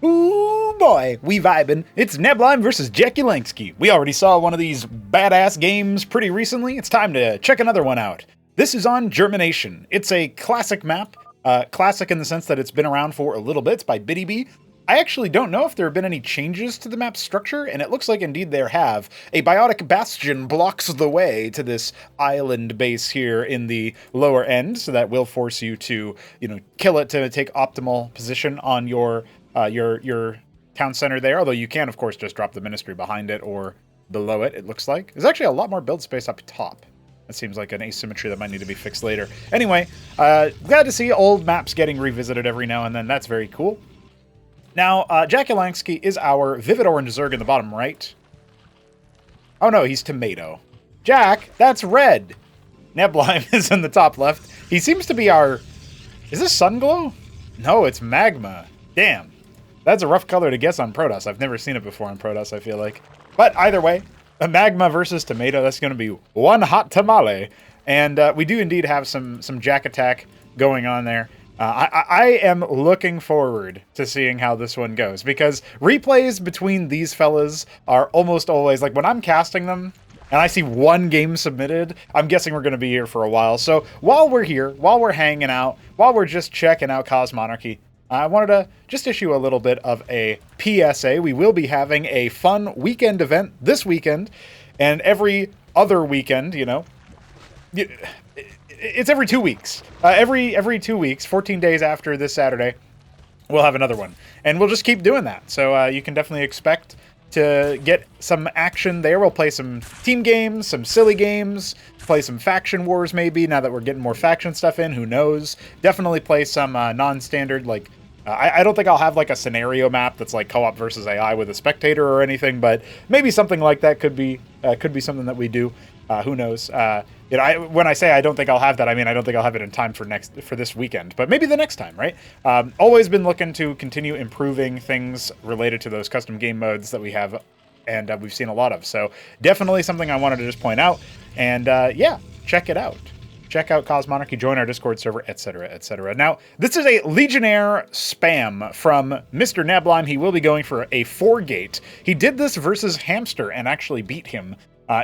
Ooh boy, we vibin'. It's Neblime versus jakulangski. We already saw one of these badass games pretty recently. It's time to check another one out. This is on Germination. It's a classic map. Classic in the sense that it's been around for a little bit. It's by BiddyB. I actually don't know if there have been any changes to the map structure, and it looks like indeed there have. A biotic bastion blocks the way to this island base here in the lower end, so that will force you to, kill it to take optimal position on your town center there. Although you can, of course, just drop the ministry behind it or below it, it looks like. There's actually a lot more build space up top. That seems like an asymmetry that might need to be fixed later. Anyway, glad to see old maps getting revisited every now and then. That's very cool. Now, jakulangski is our Vivid Orange Zerg in the bottom right. Oh no, he's tomato. Jack, that's red. Neblime is in the top left. He seems to be our... Is this Sunglow? No, it's magma. Damn. That's a rough color to guess on Protoss. I've never seen it before on Protoss, I feel like. But either way, a magma versus tomato, that's going to be one hot tamale. And we do indeed have some jack attack going on there. I am looking forward to seeing how this one goes, because replays between these fellas are almost always, like when I'm casting them and I see one game submitted, I'm guessing we're going to be here for a while. So while we're here, while we're hanging out, while we're just checking out Cosmonarchy, I wanted to just issue a little bit of a PSA. We will be having a fun weekend event this weekend, and every other weekend, it's every 2 weeks. Every 2 weeks, 14 days after this Saturday, we'll have another one. And we'll just keep doing that. So you can definitely expect to get some action there. We'll play some team games, some silly games, play some faction wars maybe, now that we're getting more faction stuff in, who knows. Definitely play some non-standard, like, I don't think I'll have like a scenario map that's like co-op versus AI with a spectator or anything, but maybe something like that could be something that we do. Who knows? When I say I don't think I'll have that, I mean I don't think I'll have it in time for this weekend, but maybe the next time, right? Always been looking to continue improving things related to those custom game modes that we have, and we've seen a lot of. So definitely something I wanted to just point out, and yeah, check it out. Check out Cosmonarchy, join our Discord server, etc., etc. Now, this is a Legionnaire spam from Mr. Neblime. He will be going for a 4-gate. He did this versus Hamster and actually beat him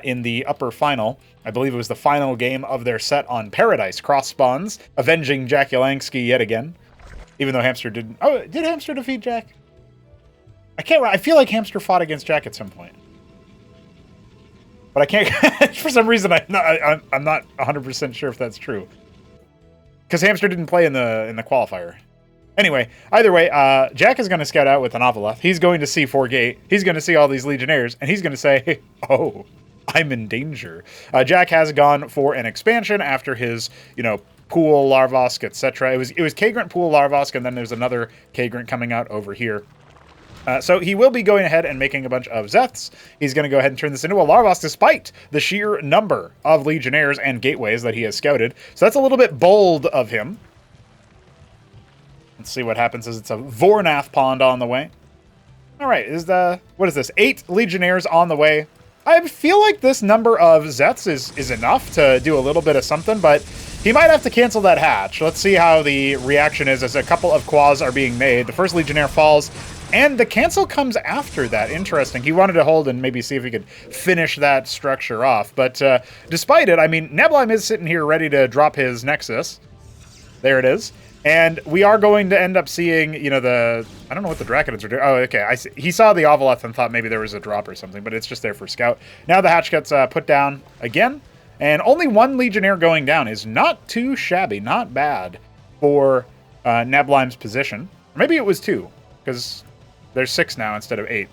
in the upper final. I believe it was the final game of their set on Paradise cross spawns, avenging jakulangski yet again. Even though Hamster didn't... Oh, did Hamster defeat Jack? I feel like Hamster fought against Jack at some point. But I can't, for some reason, I'm not 100% sure if that's true. Because Hamster didn't play in the qualifier. Anyway, either way, Jack is going to scout out with an Avaleth. He's going to see 4-gate. He's going to see all these Legionnaires, and he's going to say, oh, I'm in danger. Jack has gone for an expansion after his, Pool, Larvosk, etc. It was Kagrant, Pool, Larvosk, and then there's another Kagrant coming out over here. So he will be going ahead and making a bunch of Zeths. He's going to go ahead and turn this into a Larvosk despite the sheer number of Legionnaires and Gateways that he has scouted. So that's a little bit bold of him. Let's see what happens as it's a Vornath pond on the way. All right, what is this? 8 Legionnaires on the way. I feel like this number of Zeths is enough to do a little bit of something, but he might have to cancel that hatch. Let's see how the reaction is as a couple of quas are being made. The first Legionnaire falls, and the cancel comes after that. Interesting. He wanted to hold and maybe see if he could finish that structure off. But despite it, I mean, Neblime is sitting here ready to drop his Nexus. There it is. And we are going to end up seeing, I don't know what the Draconids are doing. Oh, okay. He saw the Avaleth and thought maybe there was a drop or something, but it's just there for scout. Now the hatch gets put down again. And only 1 Legionnaire going down is not too shabby, not bad for Neblime's position. Maybe it was 2, because there's 6 now instead of 8.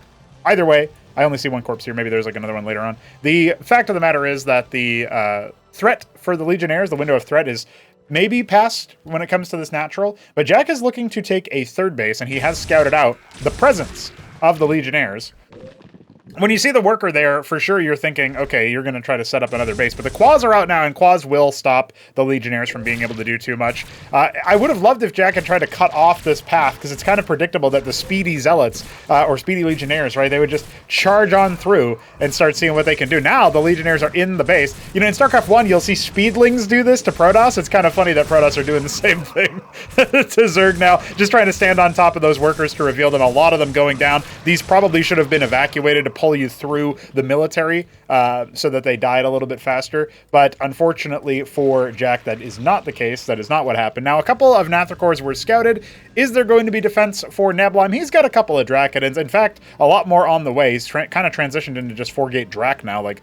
Either way, I only see 1 corpse here. Maybe there's like another one later on. The fact of the matter is that the threat for the Legionnaires, the window of threat, is maybe past when it comes to this natural. But Jack is looking to take a 3rd base, and he has scouted out the presence of the Legionnaires. when you see the worker there, for sure you're thinking, okay, you're going to try to set up another base. But the Quas are out now, and Quas will stop the Legionnaires from being able to do too much. I would have loved if Jack had tried to cut off this path, because it's kind of predictable that the speedy Zealots, or speedy Legionnaires, right, they would just charge on through and start seeing what they can do. Now, the Legionnaires are in the base. You know, in StarCraft 1, you'll see Speedlings do this to Protoss. It's kind of funny that Protoss are doing the same thing to Zerg now, just trying to stand on top of those workers to reveal them. A lot of them going down. These probably should have been evacuated to pull you through the military so that they died a little bit faster. But unfortunately for Jack, that is not the case. That is not what happened. Now, a couple of Nathrakors were scouted. Is there going to be defense for Neblime? He's got a couple of Drakidins. In fact, a lot more on the way. He's kind of transitioned into just 4-gate Drak now, like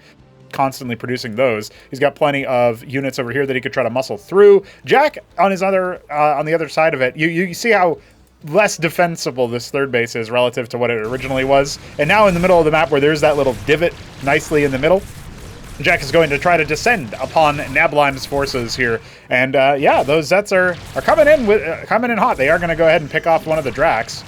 constantly producing those. He's got plenty of units over here that he could try to muscle through. Jack, on his other on the other side of it, you see how less defensible this third base is relative to what it originally was. And now in the middle of the map where there's that little divot nicely in the middle, Jack is going to try to descend upon Neblime's forces here. And yeah, those Zets are coming in hot. They are going to go ahead and pick off one of the Draks.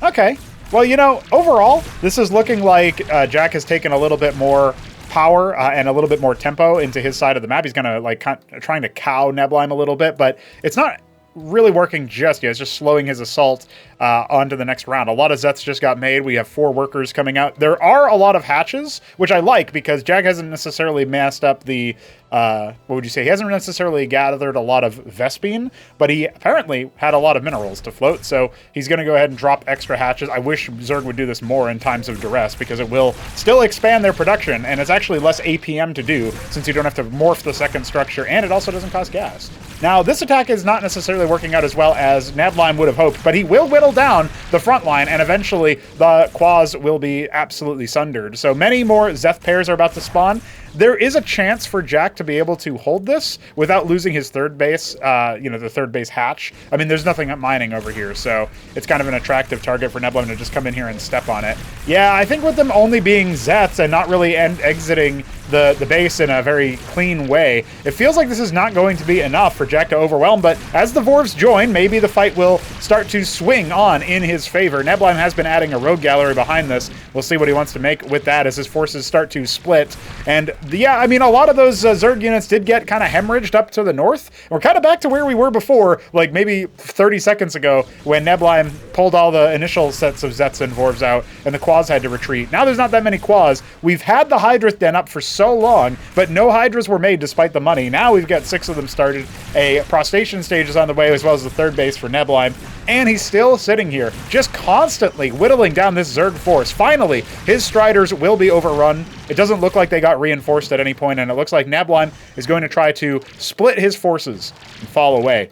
Okay. Well, you know, overall, this is looking like Jack has taken a little bit more power and a little bit more tempo into his side of the map. He's going to, like, trying to cow Neblime a little bit, but it's not really working just yet. It's just slowing his assault onto the next round. A lot of Zets just got made. We have 4 workers coming out. There are a lot of hatches, which I like because Jack hasn't necessarily massed up the what would you say? He hasn't necessarily gathered a lot of Vespene, but he apparently had a lot of minerals to float, so he's going to go ahead and drop extra hatches. I wish Zerg would do this more in times of duress, because it will still expand their production, and it's actually less APM to do, since you don't have to morph the second structure, and it also doesn't cost gas. Now, this attack is not necessarily working out as well as Neblime would have hoped, but he will whittle down the front line, and eventually the Quas will be absolutely sundered. So many more Zeth pairs are about to spawn. There is a chance for Jack to be able to hold this without losing his third base, you know, the third base hatch. I mean, there's nothing mining over here, so it's kind of an attractive target for Neblime to just come in here and step on it. Yeah, I think with them only being Zets and not really exiting the base in a very clean way, it feels like this is not going to be enough for Jack to overwhelm, but as the Vorvs join, maybe the fight will start to swing on in his favor. Neblime has been adding a rogue gallery behind this. We'll see what he wants to make with that as his forces start to split. And yeah, I mean, a lot of those Zerg units did get kind of hemorrhaged up to the north. We're kind of back to where we were before, like maybe 30 seconds ago, when Neblime pulled all the initial sets of Zets and Vorvs out, and the Quas had to retreat. Now there's not that many Quas. We've had the Hydra den up for so long, but no Hydras were made despite the money. Now we've got 6 of them started. A Prostation stage is on the way, as well as the third base for Neblime. And he's still sitting here, just constantly whittling down this Zerg force. Finally, his Striders will be overrun. It doesn't look like they got reinforced at any point, and it looks like Neblime is going to try to split his forces and fall away.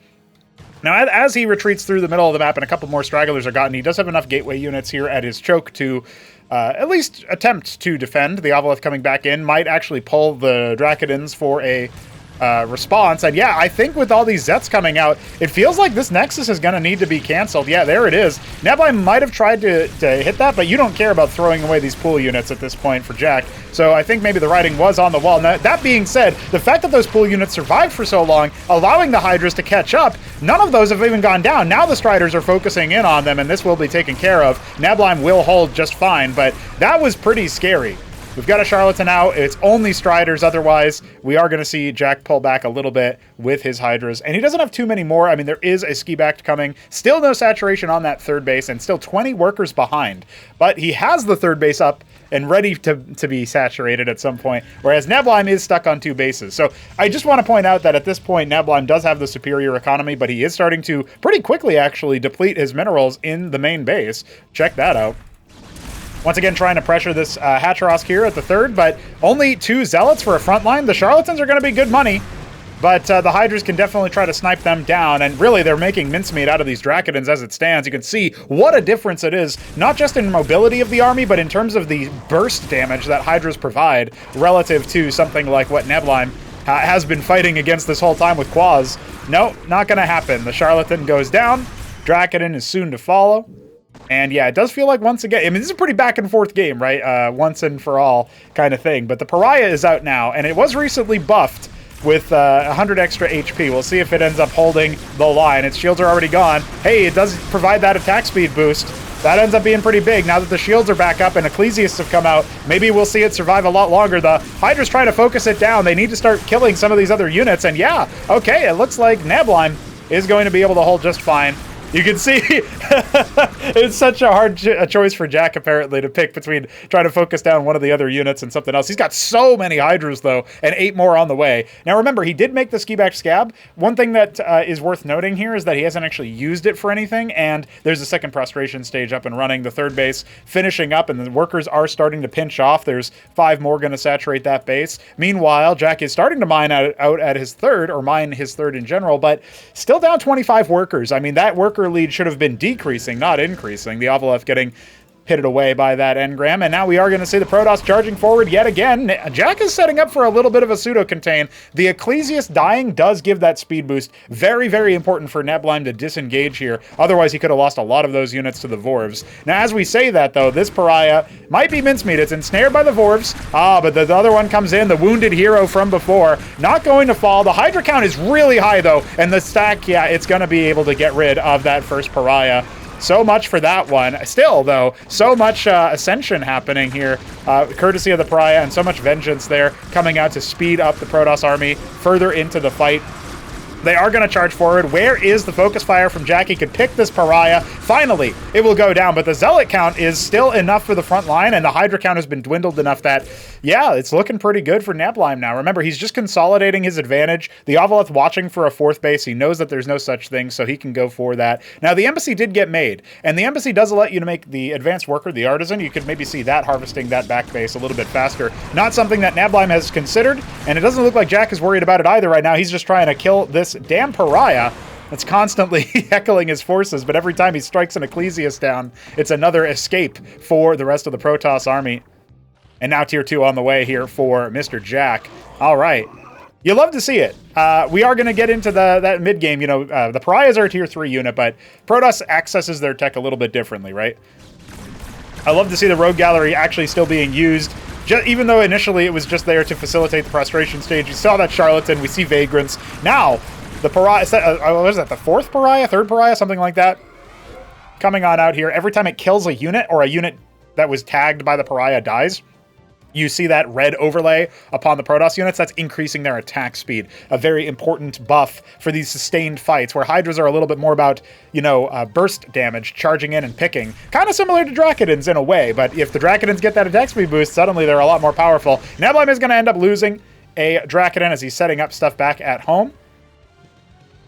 Now, as he retreats through the middle of the map and a couple more stragglers are gotten, he does have enough gateway units here at his choke to at least attempt to defend. The Ovolith coming back in might actually pull the Drakidins for a response. And yeah, I think with all these Zets coming out, it feels like this Nexus is going to need to be canceled. Yeah, there it is. Neblime might have tried to hit that, but you don't care about throwing away these pool units at this point for Jack. So I think maybe the writing was on the wall. Now, that being said, the fact that those pool units survived for so long, allowing the Hydras to catch up, none of those have even gone down. Now the Striders are focusing in on them, and this will be taken care of. Neblime will hold just fine, but that was pretty scary. We've got a Charlatan out. It's only Striders. Otherwise, we are going to see Jack pull back a little bit with his Hydras. And he doesn't have too many more. I mean, there is a ski back coming. Still no saturation on that third base and still 20 workers behind. But he has the third base up and ready to be saturated at some point, whereas Neblime is stuck on 2 bases. So I just want to point out that at this point, Neblime does have the superior economy, but he is starting to pretty quickly actually deplete his minerals in the main base. Check that out. Once again, trying to pressure this Hacharosk here at the third, but only 2 Zealots for a front line. The Charlatans are going to be good money, but the Hydras can definitely try to snipe them down, and really they're making mincemeat out of these Drakidins as it stands. You can see what a difference it is, not just in mobility of the army, but in terms of the burst damage that Hydras provide relative to something like what Neblime has been fighting against this whole time with Quas. No, not going to happen. The Charlatan goes down. Drakidin is soon to follow. And yeah, it does feel like once again, I mean, this is a pretty back and forth game, right? Once and for all kind of thing. But the Pariah is out now, and it was recently buffed with 100 extra HP. We'll see if it ends up holding the line. Its shields are already gone. Hey, it does provide that attack speed boost. That ends up being pretty big now that the shields are back up and Ecclesiasts have come out. Maybe we'll see it survive a lot longer. The Hydra's trying to focus it down. They need to start killing some of these other units. And yeah, okay, it looks like Neblime is going to be able to hold just fine. You can see it's such a hard choice for Jack, apparently, to pick between trying to focus down one of the other units and something else. He's got so many Hydras, though, and 8 more on the way. Now, remember, he did make the ski-back scab. One thing that is worth noting here is that he hasn't actually used it for anything, and there's a second prostration stage up and running. The third base finishing up, and the workers are starting to pinch off. There's 5 more going to saturate that base. Meanwhile, Jack is starting to mine out at his third, or mine his third in general, but still down 25 workers. I mean, that worker lead should have been decreasing, not increasing. The Ovalef getting pitted away by that engram, and now we are going to see the Protoss charging forward yet again. Jack is setting up for a little bit of a pseudo-contain. The Ecclesiast dying does give that speed boost. Very, very important for Neblime to disengage here. Otherwise, he could have lost a lot of those units to the Vorvs. Now, as we say that, though, this Pariah might be mincemeat. It's ensnared by the Vorvs. But the other one comes in, the wounded hero from before. Not going to fall. The Hydra count is really high, though, and the stack, yeah, it's going to be able to get rid of that first Pariah. So much for that one. Still, though, so much ascension happening here, courtesy of the Pariah, and so much vengeance there coming out to speed up the Protoss army further into the fight. They are going to charge forward. Where is the focus fire from Jack? He could pick this Pariah. Finally, it will go down, but the Zealot count is still enough for the front line, and the Hydra count has been dwindled enough that, yeah, it's looking pretty good for Neblime now. Remember, he's just consolidating his advantage. The Ovaleth watching for a 4th base. He knows that there's no such thing, so he can go for that. Now, the Embassy did get made, and the Embassy does let you to make the Advanced Worker, the Artisan. You could maybe see that harvesting that back base a little bit faster. Not something that Neblime has considered, and it doesn't look like Jack is worried about it either right now. He's just trying to kill this damn Pariah that's constantly heckling his forces, but every time he strikes an Ecclesiast down, it's another escape for the rest of the Protoss army. And now tier 2 on the way here for Mr. Jack. All right. You love to see it. We are going to get into that mid-game. You know, the Pariahs are a tier 3 unit, but Protoss accesses their tech a little bit differently, right? I love to see the Rogue Gallery actually still being used. Even though initially it was just there to facilitate the prostration stage. You saw that Charlatan. We see Vagrants. Now, the Pariah, what is that, the 4th Pariah, 3rd Pariah, something like that? Coming on out here. Every time it kills a unit or a unit that was tagged by the Pariah dies, you see that red overlay upon the Protoss units. That's increasing their attack speed. A very important buff for these sustained fights, where Hydras are a little bit more about, you know, burst damage, charging in and picking. Kind of similar to Drakodins in a way, but if the Drakodins get that attack speed boost, suddenly they're a lot more powerful. Neblime is going to end up losing a Drakodin as he's setting up stuff back at home.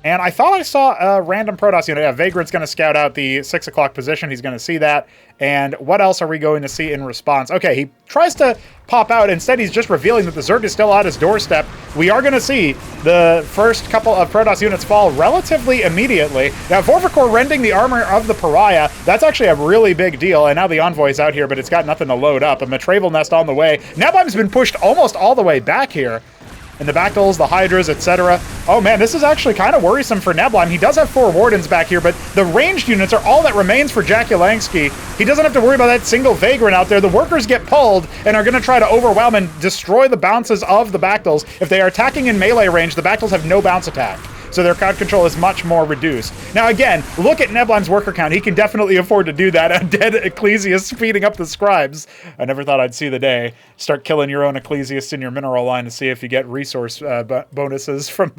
And I thought I saw a random Protoss unit. Yeah, Vagrant's going to scout out the 6 o'clock position. He's going to see that. And what else are we going to see in response? Okay, he tries to pop out. Instead, he's just revealing that the Zerg is still at his doorstep. We are going to see the first couple of Protoss units fall relatively immediately. Now, Vorvikor rending the armor of the Pariah, that's actually a really big deal. And now the Envoy's out here, but it's got nothing to load up. A Matravel Nest on the way. Neblime's been pushed almost all the way back here. And the Bactyls, the Hydras, etc. Oh man, this is actually kind of worrisome for Neblime. He does have 4 Wardens back here, but the ranged units are all that remains for jakulangski. He doesn't have to worry about that single Vagrant out there. The workers get pulled and are going to try to overwhelm and destroy the bounces of the Bactyls. If they are attacking in melee range, the Bactyls have no bounce attack. So their crowd control is much more reduced. Now again, look at Neblime's worker count. He can definitely afford to do that. A dead Ecclesiast speeding up the scribes. I never thought I'd see the day. Start killing your own Ecclesiast in your mineral line to see if you get resource bonuses from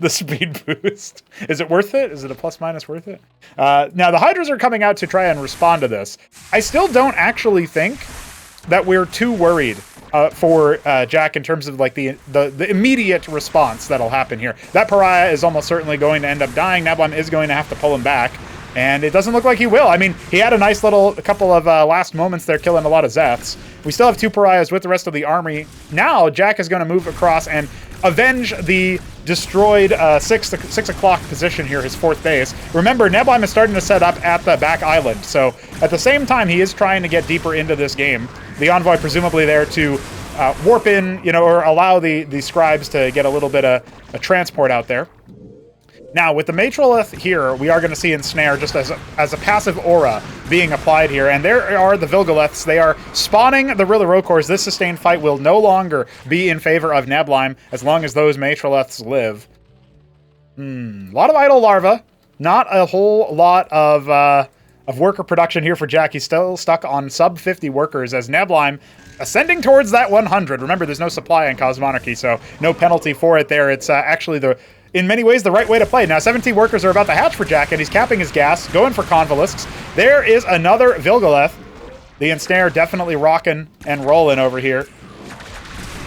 the speed boost. Is it worth it? Is it a plus minus worth it? Now the Hydras are coming out to try and respond to this. I still don't actually think that we're too worried for Jack in terms of like the immediate response that'll happen here. That Pariah is almost certainly going to end up dying. Neblime is going to have to pull him back, and it doesn't look like he will. I mean, he had a nice little couple of last moments there killing a lot of Zeths. We still have 2 Pariahs with the rest of the army. Now Jack is going to move across and avenge the destroyed 6 o'clock position here, his 4th base. Remember, Neblime is starting to set up at the back island, so at the same time he is trying to get deeper into this game. The Envoy presumably there to warp in, you know, or allow the scribes to get a little bit of a transport out there. Now, with the Matrolith here, we are going to see Ensnare just as a passive aura being applied here. And there are the Vilgaliths. They are spawning the Rillarokors. This sustained fight will no longer be in favor of Neblime as long as those Matroliths live. A lot of idle larvae. Not a whole lot of worker production here for Jack. He's still stuck on sub 50 workers as Neblime ascending towards that 100. Remember, there's no supply in Cosmonarchy, so no penalty for it there. It's actually in many ways, the right way to play. Now, 17 workers are about to hatch for Jack, and he's capping his gas, going for Convolisks. There is another Vilgalith. The Ensnare definitely rocking and rolling over here.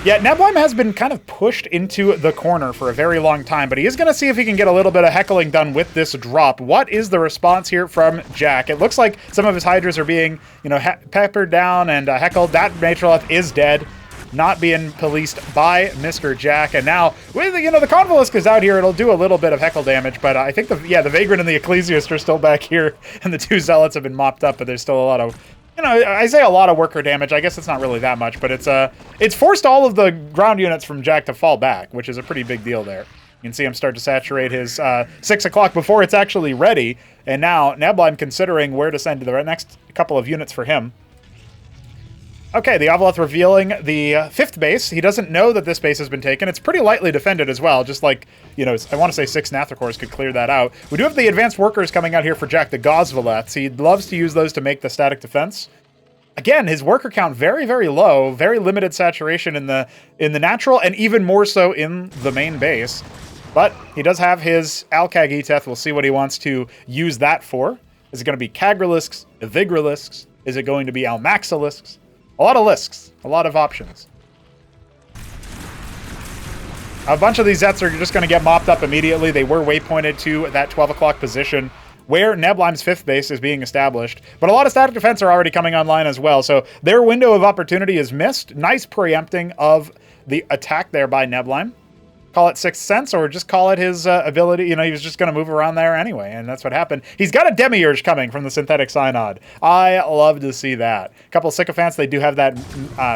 Yeah, Neblime has been kind of pushed into the corner for a very long time, but he is going to see if he can get a little bit of heckling done with this drop. What is the response here from Jack? It looks like some of his Hydras are being, peppered down and heckled. That Matrolith is dead. Not being policed by Mr. Jack. And now, with the Convolisk is out here, it'll do a little bit of heckle damage, but I think the Vagrant and the Ecclesiast are still back here, and the two Zealots have been mopped up, but there's still a lot of, I say a lot of worker damage. I guess it's not really that much, but it's forced all of the ground units from Jack to fall back, which is a pretty big deal there. You can see him start to saturate his 6 o'clock before it's actually ready, and now Neblime considering where to send to the next couple of units for him. Okay, the Avaleth revealing the 5th base. He doesn't know that this base has been taken. It's pretty lightly defended as well, just like, I want to say 6 Nathrakors could clear that out. We do have the advanced workers coming out here for Jack, the Gosvaleths. He loves to use those to make the static defense. Again, his worker count very, very low, very limited saturation in the natural, and even more so in the main base. But he does have his Alcag Eteth. We'll see what he wants to use that for. Is it going to be Kagralisks, Evigralisks? Is it going to be Almaxalisks? A lot of lisks, a lot of options. A bunch of these Zets are just going to get mopped up immediately. They were waypointed to that 12 o'clock position where Neblime's 5th base is being established. But a lot of static defense are already coming online as well, so their window of opportunity is missed. Nice preempting of the attack there by Neblime. Call it Sixth Sense, or just call it his ability. He was just going to move around there anyway, and that's what happened. He's got a Demiurge coming from the Synthetic Synod. I love to see that. A couple of Sycophants, they do have that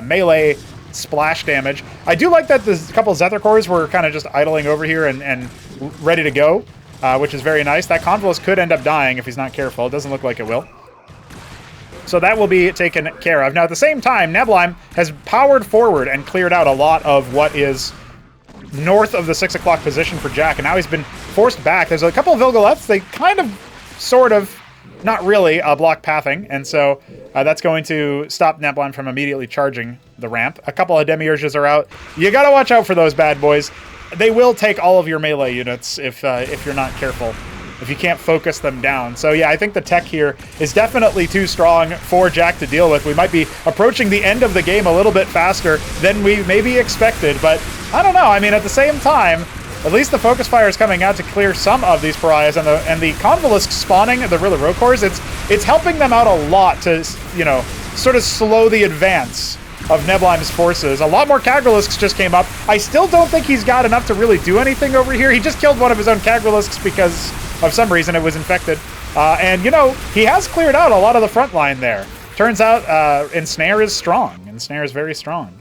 melee splash damage. I do like that a couple of Zethrakors were kind of just idling over here and ready to go, which is very nice. That Convolus could end up dying if he's not careful. It doesn't look like it will. So that will be taken care of. Now, at the same time, Neblime has powered forward and cleared out a lot of what is north of the 6 o'clock position for Jack, and now he's been forced back. There's a couple of Vilgaleths. They kind of, sort of, not really, block pathing, and so that's going to stop Neblime from immediately charging the ramp. A couple of Demiurges are out. You gotta watch out for those bad boys. They will take all of your melee units if you're not careful, if you can't focus them down. So yeah, I think the tech here is definitely too strong for Jack to deal with. We might be approaching the end of the game a little bit faster than we maybe expected, but I don't know. I mean, at the same time, at least the focus fire is coming out to clear some of these pariahs, and the Convolisk spawning the Rillarokors, it's helping them out a lot to, sort of slow the advance of Neblime's forces. A lot more Kagralisks just came up. I still don't think he's got enough to really do anything over here. He just killed one of his own Kagralisks because of some reason it was infected. And, he has cleared out a lot of the front line there. Turns out Ensnare is strong. Ensnare is very strong.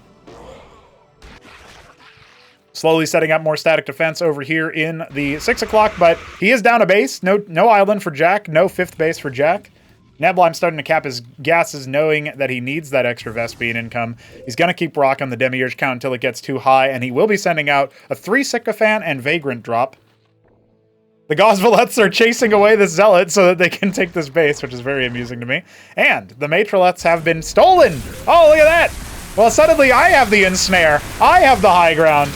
Slowly setting up more static defense over here in the 6 o'clock, but he is down a base. No island for Jack. No 5th base for Jack. Neblime starting to cap his gases, knowing that he needs that extra Vespene income. He's going to keep rocking the Demiurge count until it gets too high, and he will be sending out a 3 Sycophant and Vagrant drop. The Gosvaleths are chasing away the Zealot so that they can take this base, which is very amusing to me. And the Matroleths have been stolen! Oh, look at that! Well, suddenly I have the Ensnare. I have the high ground.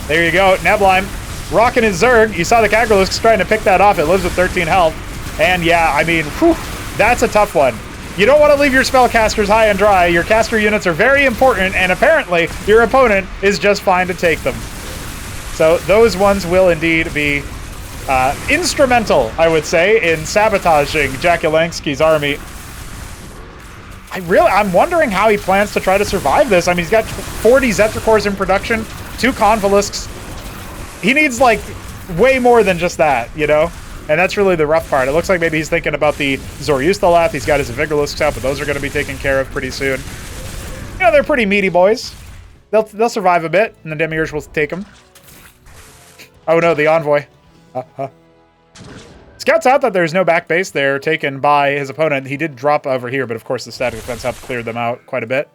There you go, Neblime rocking his Zerg. You saw the Kagralisks trying to pick that off. It lives with 13 health. And yeah, I mean, whew, that's a tough one. You don't want to leave your spellcasters high and dry. Your caster units are very important, and apparently your opponent is just fine to take them. So those ones will indeed be instrumental, I would say, in sabotaging jakulangski's army. I'm wondering how he plans to try to survive this. I mean, he's got 40 Zethrakors in production, 2 Convolisks. He needs, like, way more than just that, And that's really the rough part. It looks like maybe he's thinking about the Zoroustalath. He's got his Evigralisks out, but those are going to be taken care of pretty soon. They're pretty meaty boys. They'll survive a bit, and the Demiurge will take them. Oh no, the Envoy. Scouts out that there's no back base there taken by his opponent. He did drop over here, but of course the static defense helped clear them out quite a bit.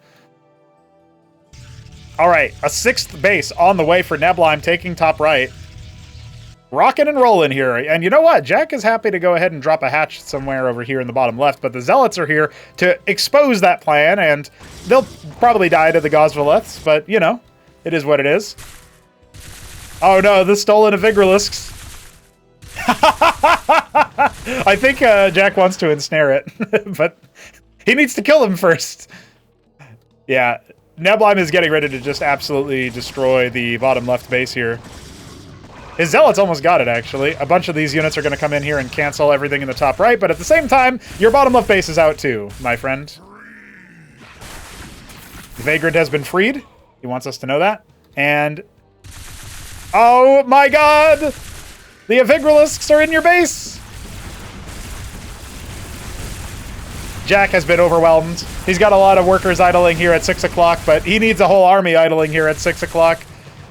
All right, a 6th base on the way for Neblime, taking top right. Rocking and rolling here. And you know what? Jack is happy to go ahead and drop a hatch somewhere over here in the bottom left, but the Zealots are here to expose that plan, and they'll probably die to the Gosvaleths, but, you know, it is what it is. Oh no, the stolen Avigralisks. I think Jack wants to ensnare it, but he needs to kill him first. Yeah, Neblime is getting ready to just absolutely destroy the bottom left base here. His Zealots almost got it, actually. A bunch of these units are going to come in here and cancel everything in the top right, but at the same time, your bottom left base is out too, my friend. The Vagrant has been freed. He wants us to know that. And... oh my god! The Avigralisks are in your base! Jack has been overwhelmed. He's got a lot of workers idling here at 6 o'clock, but he needs a whole army idling here at 6 o'clock.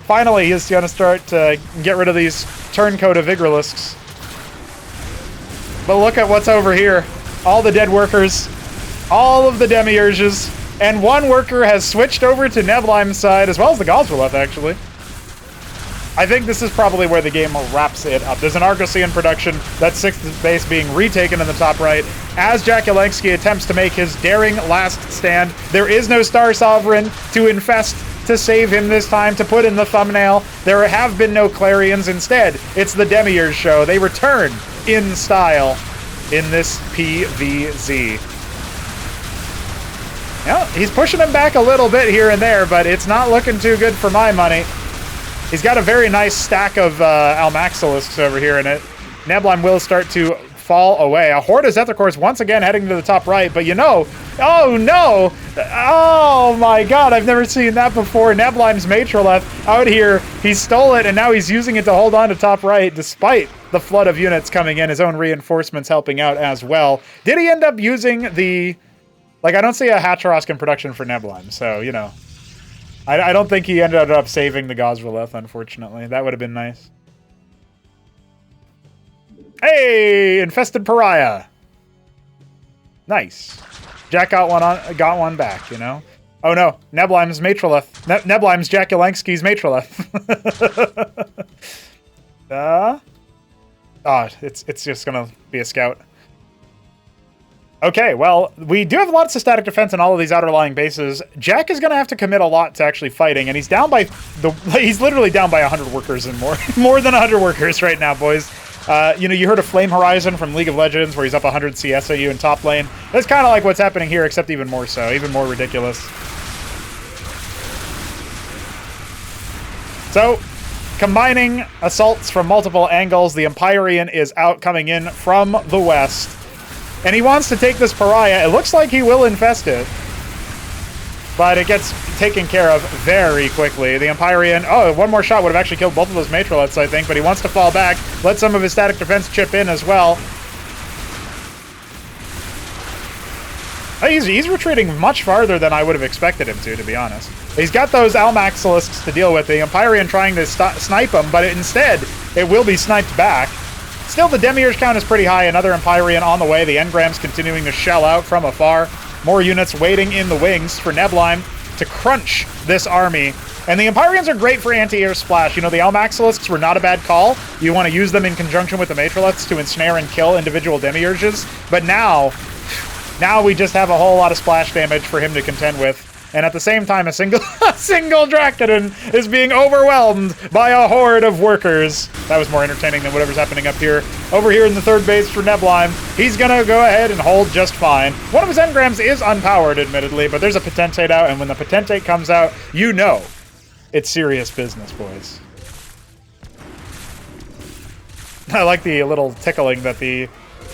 Finally, he's going to start to get rid of these turncoat Avigralisks. But look at what's over here. All the dead workers, all of the demiurges, and one worker has switched over to Neblime's side, as well as the Gosvaleth, actually. I think this is probably where the game wraps it up. There's an Argosy in production, that 6th base being retaken in the top right, as jakulangski attempts to make his daring last stand. There is no Star Sovereign to infest to save him this time, to put in the thumbnail. There have been no Clarions. Instead, it's the Demiurge show. They return in style in this PVZ. Yeah, he's pushing him back a little bit here and there, but it's not looking too good for my money. He's got a very nice stack of Almaxilisks over here in it. Neblime will start to fall away. A horde of Zethicors once again heading to the top right, but you know, oh no! Oh my god, I've never seen that before. Neblime's Matroleth out here, he stole it, and now he's using it to hold on to top right, despite the flood of units coming in, his own reinforcements helping out as well. Did he end up using the... like, I don't see a Hacharosk in production for Neblime, so, you know. I don't think he ended up saving the Gosvaleth, unfortunately. That would have been nice. Hey, infested pariah. Nice. Jack got one back, you know. Oh no, Neblime's Matroleth. Neblime's jakulangski's Matroleth. It's just gonna be a scout. Okay, well, we do have lots of static defense in all of these outer-lying bases. Jack is going to have to commit a lot to actually fighting, and he's down by he's literally down by 100 workers and more. More than 100 workers right now, boys. You know, you heard of Flame Horizon from League of Legends, where he's up 100 CSAU in top lane. That's kind of like what's happening here, except even more so, even more ridiculous. So, combining assaults from multiple angles, the Empyrean is out coming in from the west. And he wants to take this pariah. It looks like he will infest it. But it gets taken care of very quickly. The Empyrean... oh, one more shot would have actually killed both of those Matroleths, I think. But he wants to fall back. Let some of his static defense chip in as well. He's retreating much farther than I would have expected him to be honest. He's got those Almaxilisks to deal with. The Empyrean trying to snipe him, but instead, it will be sniped back. Still, the Demiurge count is pretty high. Another Empyrean on the way. The Engrams continuing to shell out from afar. More units waiting in the wings for Neblime to crunch this army. And the Empyreans are great for anti-air splash. You know, the Almaxilisks were not a bad call. You want to use them in conjunction with the Matroleths to ensnare and kill individual Demiurges. But now we just have a whole lot of splash damage for him to contend with. And at the same time, a single Drakodon is being overwhelmed by a horde of workers. That was more entertaining than whatever's happening up here. Over here in the third base for Neblime, he's going to go ahead and hold just fine. One of his engrams is unpowered, admittedly, but there's a potentate out, and when the potentate comes out, you know it's serious business, boys. I like the little tickling that the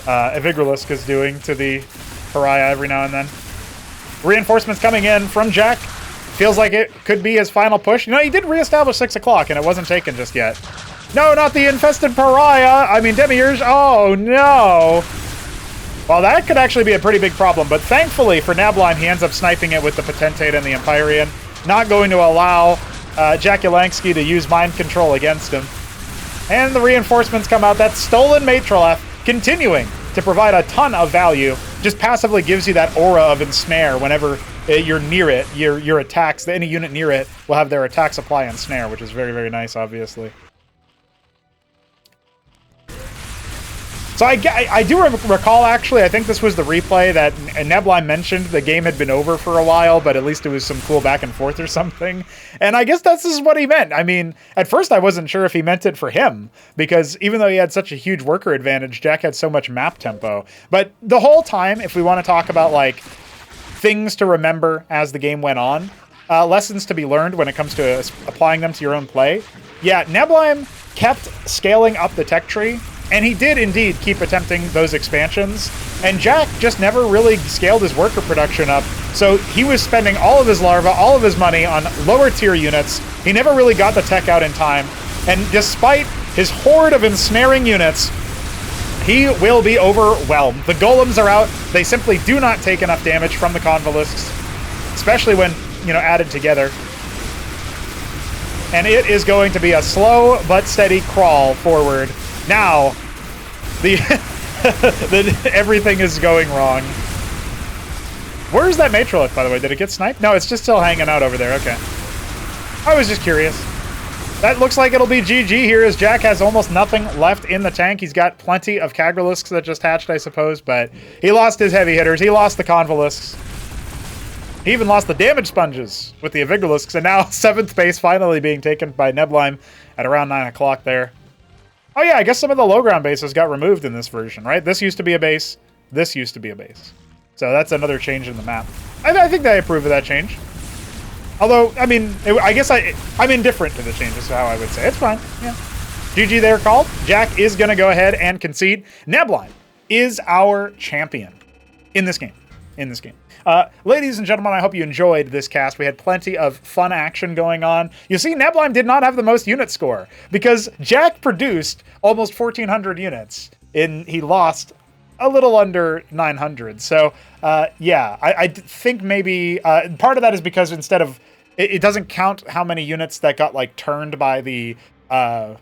Avigralisk is doing to the pariah every now and then. Reinforcements coming in from Jack. Feels like it could be his final push. You know, he did reestablish 6 o'clock, and it wasn't taken just yet. No, not the infested pariah. I mean, Demiurge. Oh, no. Well, that could actually be a pretty big problem, but thankfully for Neblime, he ends up sniping it with the Potentate and the Empyrean. Not going to allow jakulangski to use mind control against him. And the reinforcements come out. That stolen Matrolef continuing to provide a ton of value. Just passively gives you that aura of ensnare whenever you're near it. Your attacks, any unit near it, will have their attack supply ensnare, which is very, very nice, obviously. So I do recall, actually, I think this was the replay that Neblime mentioned the game had been over for a while, but at least it was some cool back and forth or something. And I guess this is what he meant. I mean, at first I wasn't sure if he meant it for him, because even though he had such a huge worker advantage, Jack had so much map tempo. But the whole time, if we want to talk about, like, things to remember as the game went on, lessons to be learned when it comes to applying them to your own play, yeah, Neblime kept scaling up the tech tree. And he did indeed keep attempting those expansions, and Jack just never really scaled his worker production up, so he was spending all of his larva, all of his money on lower tier units. He never really got the tech out in time, and despite his horde of ensnaring units, he will be overwhelmed. The golems are out. They simply do not take enough damage from the convolisks, especially when, you know, added together. And it is going to be a slow but steady crawl forward. Now, everything is going wrong. Where's that Matrolith, by the way? Did it get sniped? No, it's just still hanging out over there. Okay. I was just curious. That looks like it'll be GG here, as Jack has almost nothing left in the tank. He's got plenty of Kagralisks that just hatched, I suppose, but he lost his heavy hitters. He lost the Convolisks. He even lost the damage sponges with the Avigdalisks, and now 7th base finally being taken by Neblime at around 9 o'clock there. Oh yeah, I guess some of the low ground bases got removed in this version, right? This used to be a base. This used to be a base. So that's another change in the map. I think I approve of that change. Although, I mean, I guess I'm indifferent to the change is how I would say. It's fine, yeah. GG there called. Jack is going to go ahead and concede. Neblime is our champion in this game. Ladies and gentlemen, I hope you enjoyed this cast. We had plenty of fun action going on. You see, Neblime did not have the most unit score because Jack produced almost 1,400 units. He lost a little under 900. So, yeah, I think maybe part of that is because instead of it doesn't count how many units that got like turned by the Mind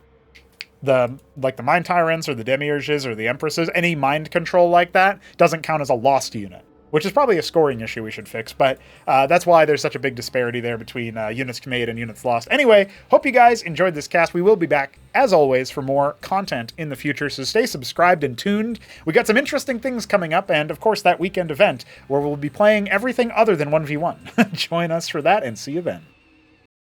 Tyrants or the Demiurges or the Empresses. Any mind control like that doesn't count as a lost unit, which is probably a scoring issue we should fix, but that's why there's such a big disparity there between units made and units lost. Anyway, hope you guys enjoyed this cast. We will be back, as always, for more content in the future, so stay subscribed and tuned. We got some interesting things coming up, and of course that weekend event where we'll be playing everything other than 1v1. Join us for that, and see you then.